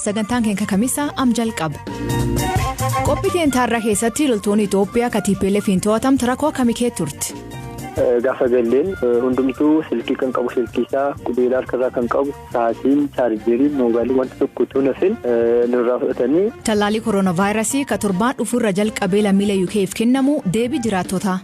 sagantaan keenya kamisa am jalqaba. Qophiiteen taarraa keessatti loltoonni Itoophiyaa katiipeelee fi to'atamtu rakkoo akkamii turte? Gaafa galleen hundumtuu silkii kan qabu silkiisaa qubeelaa harkarraa kan qabu sa'aatiin chaarjeeriin moobaayilii wanta tokko tuunafin nurraa fudhatanii. Tallaalii kooronaavaayirasii ka torbaan dhufuurra jalqabee lammiilee UK'f kennamu deebii jiraattotaa.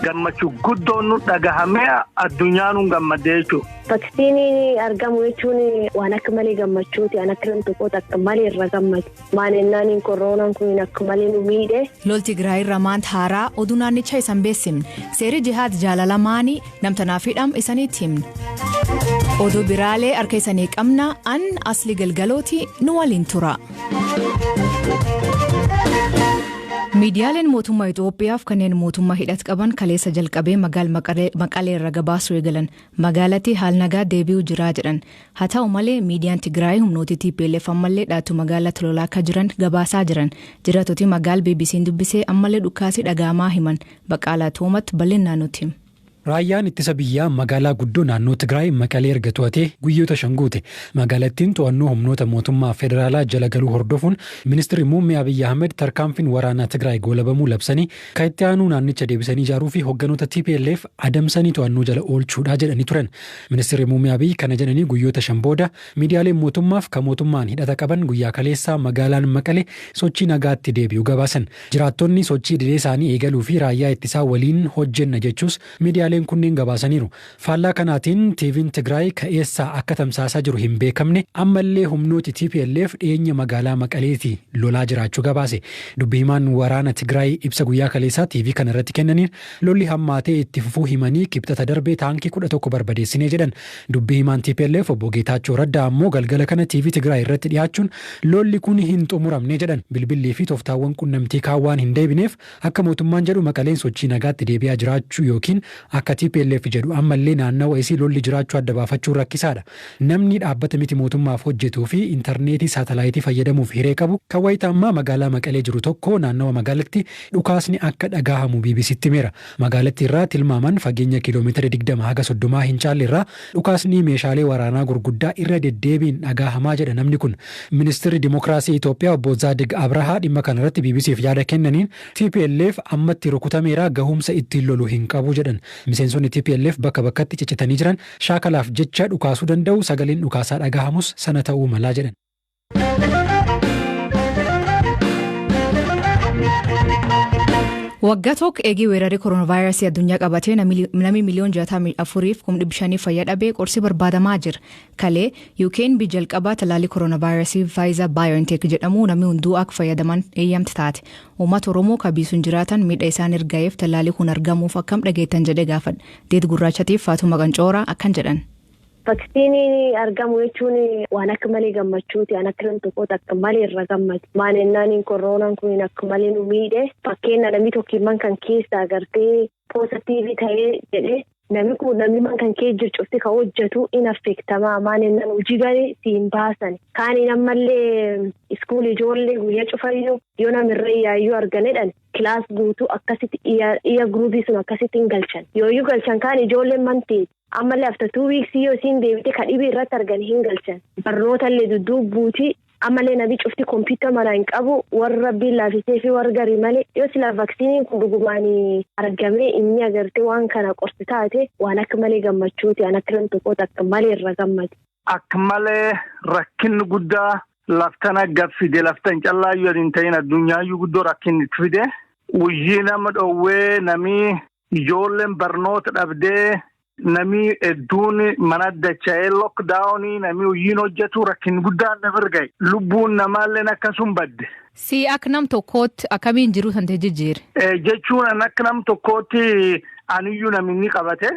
Gammachuu guddoon nu dhagahamee addunyaan nu gammadee jechuudha. Vaksiinii argamu jechuun waan akka malee gammachuuti. Waan akka tokkoota akka malee irra gammadu. Maanennaan koronaan kun akka malee nu miidhe. Lolti Tigraay irraa maanta haaraa oduu naannicha isan beesimne. Seerii jihaad jaalalamaanii namtanaaf hidham isaniitti himne. Oduu biraalee harka isanii qabna an asli galgalooti nu waliin tura. Miidiyaaleen mootummaa Itoophiyaaf kanneen mootummaa hidhat qaban kaleessa jalqabee Maqalee irra gabaasuu eegalan magaalatti haal nagaa deebi'uu jiraa jedhan. Haa ta'u malee miidiyaan Tigraay humnooti TPLF ammallee dhaatu magaalatti lolaa akka jiran gabaasaa jiran. Jiraattoti magaala BBC'n dubbisee ammallee dhukkaasii dhagaamaa himan Baqaalaa Toomatti bal'inaan nutti hima. Raayyaan ittisa biyyaa magaalaa guddoo naannoo Tigraay Maqalee erga to'atee guyyoota shan guute. Magaalattiin to'annoo humnoota mootummaa federaalaa jala galuu hordofuun ministeerri muummee Abiyyi Ahmed tarkaanfiin waraanaa Tigraay goolabamuu labsanii kan itti aanu naannicha deebisanii ijaaruu fi hogganoota TPLF adamsanii to'annoo jala oolchuudhaa jedhanii turan. Ministeerri muummee Abiyyi kana jedhanii guyyoota shan booda miidiyaaleen mootummaaf kan mootummaan hidhata qaban guyyaa kaleessaa magaalaan Maqalee sochii nagaatti deebi'uu gabaasan. Jiraattonni sochii dilee isaanii eegaluu fi raayyaa ittisaa waliin hojjenna jechuus miidiyaaleen kunneen gabaasaniiru. Faallaa kanaatiin TV'n Tigraay ka'eessaa akka tamsaasaa jiru hin beekamne ammallee humnooti TPLF dhiyeenya magaalaa Maqaleetii lolaa jiraachuu gabaase. Dubbii himaan waraana Tigraay ibsa guyyaa kaleessaa TV kana irratti kennaniin lolli hammaatee itti fufuu himanii kibxata darbee taankii 11 barbadeessinee jedhan. Dubbii himaan TPLF obbo Geetaachoo Raddaa ammoo galgala kana TV Tigraay irratti dhiyaachuun lolli kun hin xumuramne jedhan. Bilbillee fi tooftaawwan qunnamtii kaawwaan hin deebineef akka mootummaan jedhu Maqaleen sochii nagaatti deebi'aa jiraachuu yookiin akka TPLF jedhu ammallee naannawa isii lolli jiraachuu adda baafachuun rakkisaadha. Namni dhaabbata miti mootummaaf hojjetuu fi intarneetii saatalaayitii fayyadamuuf hiree qabu kan wayita ammaa magaalaa Maqalee jiru tokko naannawa magaalatti dhukaasni akka dhagahamu BBC'tti himeera. Magaalatti irraa tilmaaman fageenya kiiloomeetira 20 haga 30 hin caalle irraa dhukaasni meeshaalee waraanaa gurguddaa irra deddeebiin dhagahamaa jedha namni kun. Ministeerri Dimookiraasii Itoophiyaa obbo Zaadig Abrahaa dhimma kanarratti BBC'f yaada kennaniin TPLF ammatti rukutameera gahumsa ittiin lolu hin qabu jedhan. Miseensonni TPLF bakka bakkatti ciccitanii jiran shaakalaaf jecha dhukaasuu danda'u sagaleen dhukaasaa dhagahamus sana ta'uu malaa jedhan. Waggaa tokko eegii weerarri kooronaavaayirasii addunyaa qabatee namni miliyoon 64,500 fayyadamee qorsi barbaadamaa jira. Kalee UK'n biyya jalqabaa tallaalii kooronaavaayirasii Pfizer BioNTech jedhamu namni hunduu akka fayyadaman eeyyamti taate. Uummata Oromoo kabiisuun jiraatan miidha isaan ergaa'eef tallaalii kun argamuuf akkam dhageettan jedhee gaafadha. Deet Gurraachatiif Faatuma Qancooraa akkan jedhan. Vaksiinii argamu jechuun waan akka malee gammachuuti. Waan akka tokkoota akka malee irra gammadu. Maanennaan koronaan kun akka malee nu miidhe. Fakkeenya namni tokkimman kan keessa agartee poozitiivii ta'ee jedhee namni man kan kee jirchuutti kan hojjetu in affeektamaa. Maanennaan hojii galee siin baasan. Kaaniin ammallee iskuulii ijoollee guyyaa cufayyuu yoo namirra yaayyuu arganedhan kilaas guutuu akkasitti iya guruubii sun akkasitti hin galchan. Yooyyuu galchan kaan ijoolleen mantii. Ammallee after 2 weeks yoo siin deebite kadhibii irratti argan hin galchan. Barnootaallee dudduubbuuti ammallee nabi cufti kompiitara mala hin qabu warra rabbiin laafisee fi warra garii malee yoo sila vaksiiniin kun dhugumaanii argamee inni agartee waan kana qorsi taate waan akka malee gammachuuti. Waan akka tokkoota akka malee irra gammadu. Akka malee rakkinni guddaa laftana gaffide laftan callaayyuu hin ta'in addunyaayyuu guddoo rakkinni itti fide. Wuyyii nama dhoowwee namii ijoolleen barnoota dhabdee. Nami hedduun mana dacha'ee lookdaawunii nami hojii hojjetu rakkin guddaan nama erga'e lubbuun namaallee akkasuma badde. Si akka nam tokkootti akkamiin jiru tante jijjiire? Jechuun akka nam tokkootti aniyyuu namni qabate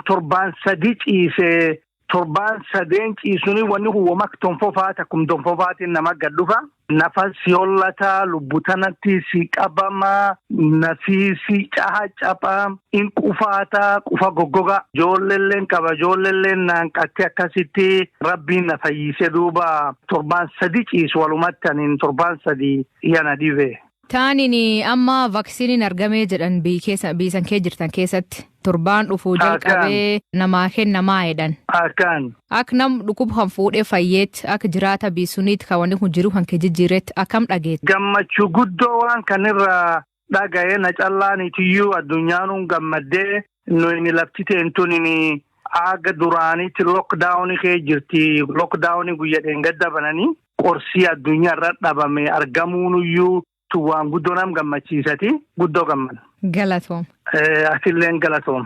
torbaan 3 ciisee torbaan 3 ciisuun wanni huwwama tonfofaati akkuma tonfofaatiin nama gad dhufa. Nafas yollata lubbutanatti si qabama nafi si caha in qufaata qufa goggoga ijoolleen qaba ijoolleen naanqattee akkasitti rabbiin na fayyise duuba torbaan 3 ciisu walumatti aniin torbaan 3 yana dhibe. Taaniin amma vaksiiniin argamee jedhan biyyisan kee jirtan keessatti torbaan dhufuu jalqabee namaa kennamaa jedhan. Akkaan. Akka nam dhukub kan fuudhee fayyeet akka jiraata biisuniit kan wanni kun jiru kan kee jijjiiretti akkam dhageet. Gammachuu guddoo waan kanirra dhaga'ee na callaaniitiyyuu addunyaanuun gammaddee inni lafti teentuun inni aga duraanitti lookdaawunii kee jirti. Lookdaawunii guyyaa dheengadda bananii qorsii addunyaa irra dhabame argamuunuyyuu waan guddoo nam gammachiisati guddoo gammada. Galatoom. Asilleen galatoom.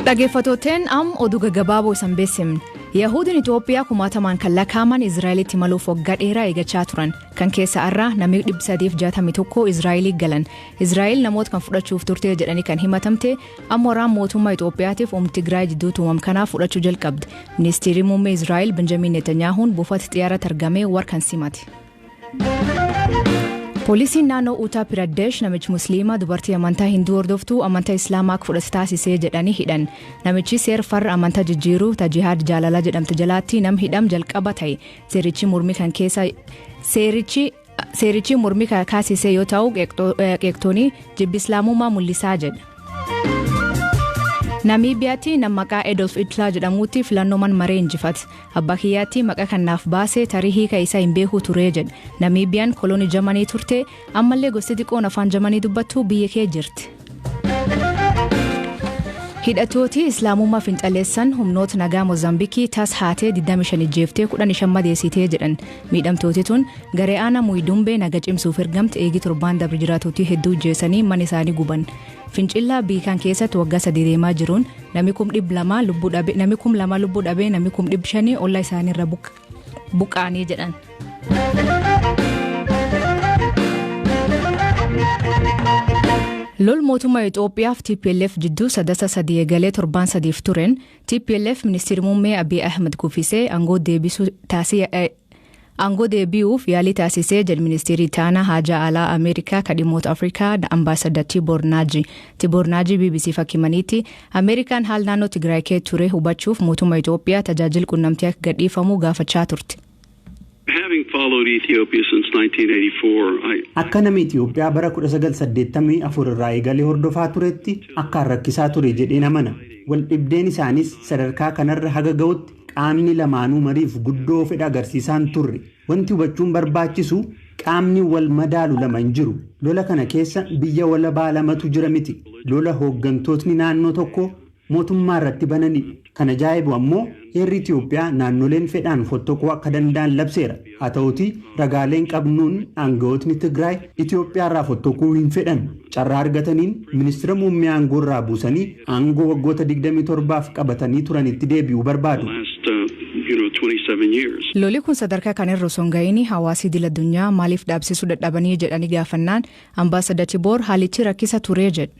Dhaggeeffatooteen oduu gaggabaaboo isan beeksifne. Yahudiin Itoophiyaa kumaatamaan kan lakkaa'aman Izraa'elitti maluuf waggaa dheeraa eegachaa turan. Kan keessa irraa namni 361 Izraa'elii galan. Izraa'el namoota kan fudhachuuf turte jedhanii kan himatamte amma waraan mootummaa Itoophiyaatiif Tigraay jidduutti uumam kanaa fudhachuu jalqabde. Ministeerri muummee Izraa'el Benjamin Netanyahuun buufata xiyyaaraa argamee warkan simate. Poolisiin naannoo Uttar Pradesh namichi musliimaa dubartii amantaa hinduu hordoftuu amantaa islaamaa fudhate taasisee jedhanii hidhan. Namichi seera farra amantaa jijjiiruu jihaad jaalalaa jedhamte jalaatti nam hidham jalqaba ta'e. Seerichi mormii kan keessa seerichi mormii kaasisee yoo ta'u qeeqtoonni jibbi islaamummaa mul'isaa jedha. Namiibiyaatti nama maqaa Adolf Hitler jedhamuutti filannooman maree injifate. Abbaa kiyyaatti maqaa kanaaf baasee tarii isaa hin beeku ture jedha. Namiibiyaan koloonii Jamanii turte ammallee gosti xiqqoon afaan Jamanii dubbattu biyya kee jirti. Hidhattooti islaamummaa fincaleessan humnoota nagaa Mozaambiikii tas haatee 25 jeeftee 15 madeessitee jedhan. Miidhamtooti tun garee aanaa Muyidumbee naga cimsuuf ergamte eegi torbaan dabre jiraattotii hedduu jeessanii mana isaanii guban. Fincillaa biikaan keessatti waggaa 3 deemaa jiruun namni 200 lubbuu dhabee namni 200 lubbuu dhabee namni 500 olla isaaniirra buqqaanii jedhan. Lol mootummaa Itoophiyaaf TPLF jidduu sadasa 3 eegalee torbaan 3 turen TPLF ministeerri muummee Abiy Ahmed kuffisee aangoo deebi'uuf yaalii taasisee jedhu ministeerri taanaa haajaa alaa Ameerikaa kadhimoota Afrikaa ambaasadar Tibor Naaji BBC fakkimaniitti Ameerikaan haal naannoo Tigraay kee ture hubachuuf mootummaa Itoophiyaa tajaajila qunnamtii akka gadhiifamu gaafachaa turte. Akka namni Itoophiyaa bara 1984 irraa eegalee hordofaa turetti akka rakkisaa ture jedheen amana. Wal dhibdeen isaanis sadarkaa kanarra haga ga'utti qaamni lamaanuu mariif guddoo fedha agarsiisaan turre. Wanti hubachuun barbaachisu qaamni wal madaalu lama hin jiru. Lola kana keessa biyya walabaa lamatu jira miti. Lola hooggantootni naannoo tokko mootummaa irratti banani. Kana ajaa'ibu ammoo heerri Itoophiyaa naannoleen fedhaan fottokoo akka danda'an labseera. Haa ta'uti ragaaleen qabnuun aangawootni Tigraay Itoophiyaa irraa fottokuu hin fedhan. Carraa argataniin ministeera muummee aangoo irraa buusanii aangoo waggoota 27f qabatanii turanitti deebi'uu barbaadu. Loli kun sadarkaa kanarra osoo hin ga'iin hawaasii idil addunyaa maaliif dhaabsisuu dadhabanii jedhanii gaafannaan ambaasadar Tibor haalichi rakkisa ture jedhu.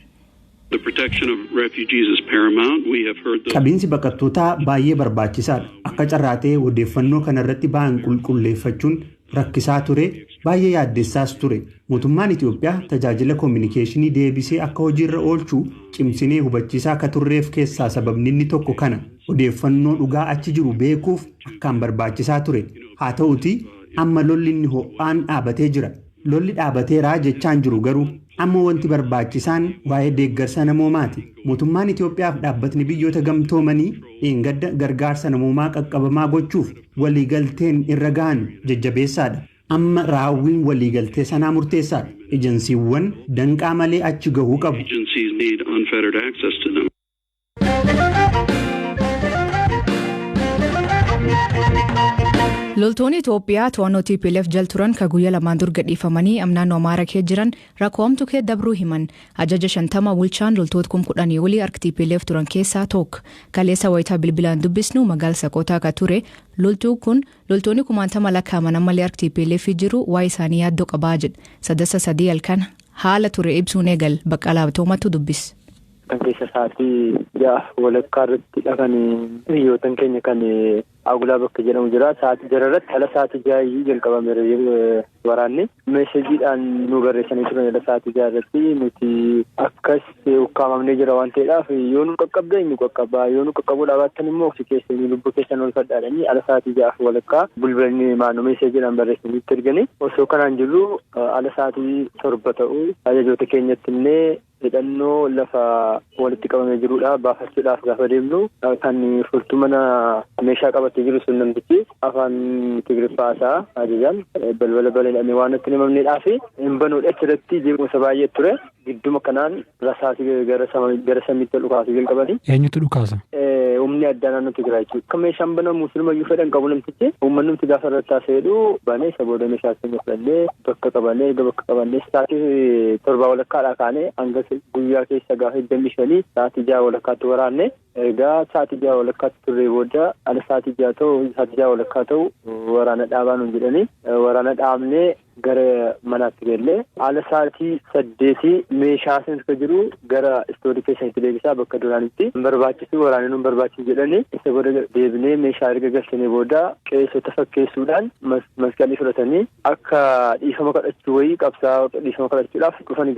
Qabiinsi baqattootaa baay'ee barbaachisaadha. Akka carraa ta'e odeeffannoo kanarratti ba'an qulqulleeffachuun rakkisaa ture, baay'ee yaaddessaas ture. Mootummaan Itoophiyaa tajaajila koominikeeshinii deebisee akka hojiirra oolchuu cimsinee hubachiisaa akka turreef keessaa sababni inni tokko kana. Odeeffannoo dhugaa achi jiru beekuuf akkaan barbaachisaa ture. Haa ta'uti amma lolli inni ho'aan dhaabatee jira. Lolli dhaabateeraa jechaan jiru garuu amma wanti barbaachisaan waa'ee deeggarsa namoomaati. Mootummaan Itoophiyaaf dhaabbatni biyyoota gamtoomanii dheengadda gargaarsa namoomaa qaqqabamaa gochuuf waliigalteen irra ga'an jajjabeessaadha. Amma raawwiin waliigaltee sanaa murteessaadha. Ejensiiwwan danqaa malee achi gahuu qabu. Loltoonni Itoophiyaa to'annoo TPLF jal turan ka guyyaa lamaan dur gadhiifamanii naannoo Amaaraa kee jiran rakkoomtu kee dabruu himan. Ajaja 50 bulchaan loltoota 10,000 olii harka TPLF turan keessaa tokko. Kaleessa wayitaa bilbilaan dubbisnu magaala Sakootaa ka ture. Loltoonni 90 lakkaa'aman ammallee harka TPLF jiru waa isaanii yaaddoo qabaa jedha. Sadasa 3 halkan haala ture ibsuun eegal Baqqalaa Toomattu dubbis. Kan keessa sa'aatii 6 walakkaa irratti dhaqanii hiriyoottan keenya kan agulaa bakka jedhamu jira. Sa'aatii jararratti ala sa'aatii 6 jalqabameera waraanni. Meesheejiidhaan nu barreessanii turan ala sa'aatii 6 irratti nuti akkas ukkaamamnee jira waan ta'eedhaaf yoo nu qaqqabde nu qaqqabaa yoo nu qaqqabuu dhabaattan immoo ofi keessanii lubbuu keessan ol fadhaadhanii ala sa'aatii 6 walakkaa bulbalni maanoo meesheejiidhaan barreessanii itti erganii osoo kanaan jirru ala sa'aatii 7 ta'uu ajajoota keenyatti illee hidhannoo lafa walitti qabamee jirudha baafachuudhaaf gaafa deemnu kan furtuu mana meeshaa qabatee jiru sun namtichi afaan Tigriffaasaa ajajaan balbala bal'inamee waan itti himamneedhaa fi hin banuudha achirratti jeequmsa baay'ee ture gidduma kanaan rasaasii gara samiitti dhukaasuu jalqabanii. Eenyutu dhukaasa? Humni addaa naannoo Tigraay jechuudha. Akka meeshaan banamu silumayyuu fedhan qabu namtichi uummanni nuti gaafa irratti haasa'edhu banee isa booda meeshaa keenya fudhannee bakka qabannee erga bakka qabannee sa'aatii 7 walakkaadhaa kaanee hanga guyyaa keessa gaafa 25 sa'aatii 6 walakkaatti waraanne egaa sa'aatii 6 walakkaatti turree booda ala sa'aatii 6 walakkaa ta'u waraana dhaabaa nuun jedhanii waraana dhaabnee gara manaatti galle ala sa'aatii 8 meeshaa seensa jiru gara istoorii keessatti deebisaa bakka duraanitti barbaachisu waraanni nuun barbaachisu jedhanii isa booda deebinee meeshaa erga galchanii booda qeessota fakkeessuudhaan masqalii fudhatanii akka dhiifama kadhachuu wayii qabsaa dhiifama kadhachuudhaaf dhufanii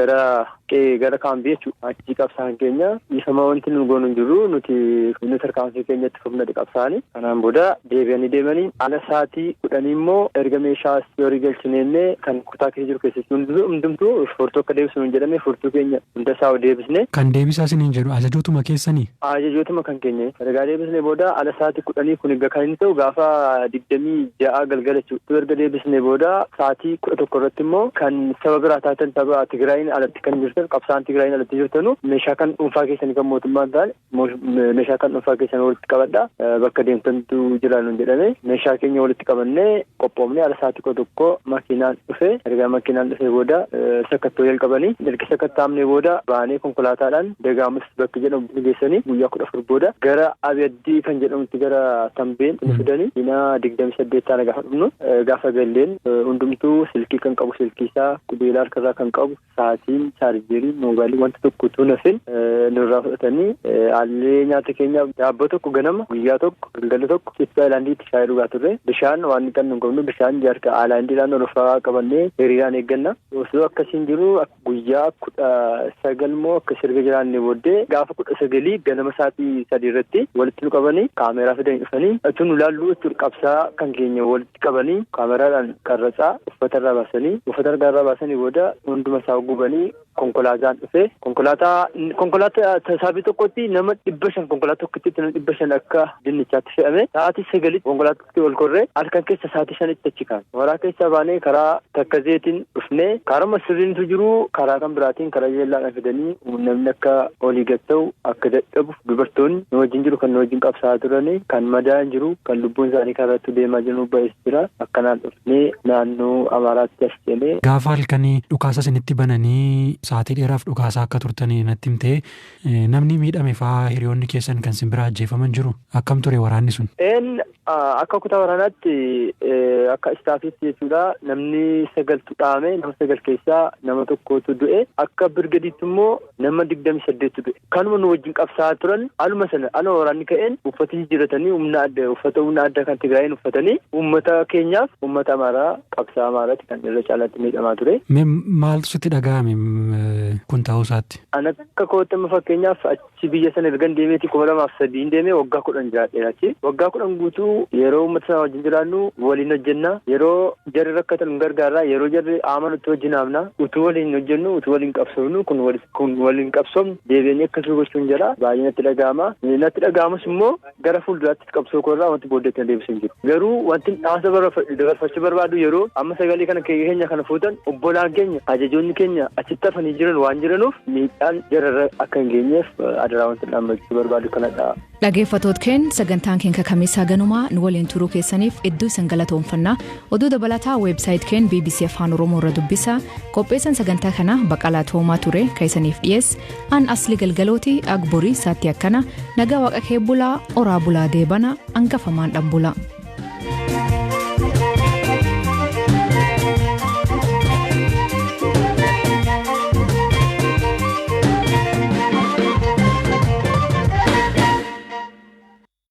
gara kaambii jechuudha. Achii qabsaan keenya dhiifama wanti nu goonu hin jiru nuti tarkaanfii keenyatti fufna qabsaanii kanaan booda deebi'anii deemanii ala sa'aatii 10 immoo erga meeshaa istoorii galchineenne kan kutaa keessa jiru keessatti hundumtuu furtuu akka deebisnu jedhamee furtuu keenya hunda isaa deebisne. Kan deebisaa isiniin jedhu ajajootuma keessanii? Ajajootuma kan keenya erga deebisne booda ala sa'aatii 10 kun egaa kan inni ta'u gaafa 26 galgala jechuudha. Erga deebisne booda sa'aatii 11 irratti immoo kan saba biraa taatan saba Tigraayin alatti kan jirtan qabsaan Tigraayin alatti jirtanu meeshaa kan dhuunfaa keessanii kan mootummaan ta'an meeshaa kan dhuunfaa keessanii walitti qabadha bakka deemtantu jiraannu jedhame meeshaa keenya walitti qabannee qophoofne ala sa'aatii 11 makiinaan dhufe erga makiinaan dhufe booda sakattoo jalqabanii erga sakattaamne booda baanee konkolaataadhaan dagaamus bakka jedhamu geessanii guyyaa 14 booda gara Abiyaddii kan jedhamutti gara Tambeen fidanii diinaa 28 taana gaafa dhufnu gaafa galleen hundumtuu silkii kan qabu silkiisaa qubeelaa harkarraa kan qabu sa'aatiin chaarjerii moobaayilii wanta tokko utuu nafin nurraa fudhatanii haallee nyaata keenya daabboo tokko ganama guyyaa tokko galgala tokko citta haayilaandiitti shaayii dhugaa turre bishaan waan kan nu qabnu bishaan jaarka haayilaandiidhaan olofaa qabannee hiriiraan eegganna osoo akkasiin jiru guyyaa 19 moo akka sirga jiraanne booddee gaafa 19 ganama sa'aatii 3 irratti walitti nu qabanii kaameraa fidanii dhufanii achi nu laallu qabsaa kan keenya walitti qabanii kaameraadhaan qarratsaa uffata baasanii booda hunduma isaa gubanii konkolaataan dhufe konkolaataa tasaabii tokkotti nama 500 konkolaataa tokkotti nama 500 akka dinnichaatti fe'ame sa'aatii 9 konkolaataatti ol korree halkan keessa sa'aatii 5tti achi kaan waraa keessa baanee karaa takkazeetiin dhufnee karaa sirriintu jiru karaa kan biraatiin karaa jeellaadhaan fidanii namni akka olii gatta'u akka dadhabu dubartoonni nu wajjin jiru kan nu wajjin qabsaa turanii kan madaan jiru kan lubbuun isaanii karaatti deemaa jiru baay'ees jira akkanaan dhufnee naannoo Amaaraatti as jennee. Gaafa halkanii dhukaasa isinitti bananii sa'aatii dheeraaf dhukaasaa akka turtanii natti himtee namni miidhame fa'aa hiriyoonni keessan kan sin biraa ajjeefaman jiru akkam ture waraanni sun? Akka kutaa waraanaatti akka istaafiitti jechuudha namni 9 dhaame nama 9 keessaa nama tokkotu du'e akka birgadiitti immoo nama 28 du'e kanuma nu wajjin qabsaa turan aluma sana ala waraanni ka'een uffata jijjiiratanii uffata humna addaa kan Tigraayin uffatanii uummata keenyaaf uummata Amaaraa qabsaa Amaaraatti kan irra caalaatti miidhamaa ture. Maaltu sitti dhaga'ame kun ta'uu isaatti? An akka koottama fakkeenyaaf achi biyya sana ergan deemeeti 2003 deemee waggaa 10 jiraadheera achi waggaa 10 guutuu yeroo uummata sana wajjin jiraannu waliin hojjenna yeroo jarri rakkatan nu gargaarra yeroo jarri amanutti wajjin haamna utuu waliin hojjennu utuu waliin qabsoofnu kun waliin qabsoofnu deebi'anii akkasuma gochuun jira baay'ee natti dhaga'amus immoo gara fuulduraatti qabsoo koorraa wanti booddeetti na deebisuu hin jiru garuu wanti dhaamsa dabarfachuu barbaadu yeroo amma sagalee kana keenya kana fuutan obbolaan keenya ajajoonni keenya achitti hafanii jiran waan jiranuuf miidhaan jararra akka hin geenyeef adaraa wanti dhaammachuu barbaadu kanadha. Dhaggeeffattoota keenya sagantaan keenya kamisaa ganumaa nu waliin turuu keessaniif hedduu isin galatoomfanna oduu dabalataa weebsaayit keenya BBC Afaan Oromoo irra dubbisa qopheessan sagantaa kana Baqalaa Toomaa ture kaisaniif dhiyees an asli galgalooti agborii saatti akkana nagaa waaqa kee bulaa oraa bulaa deebana hangafamaan dhambula.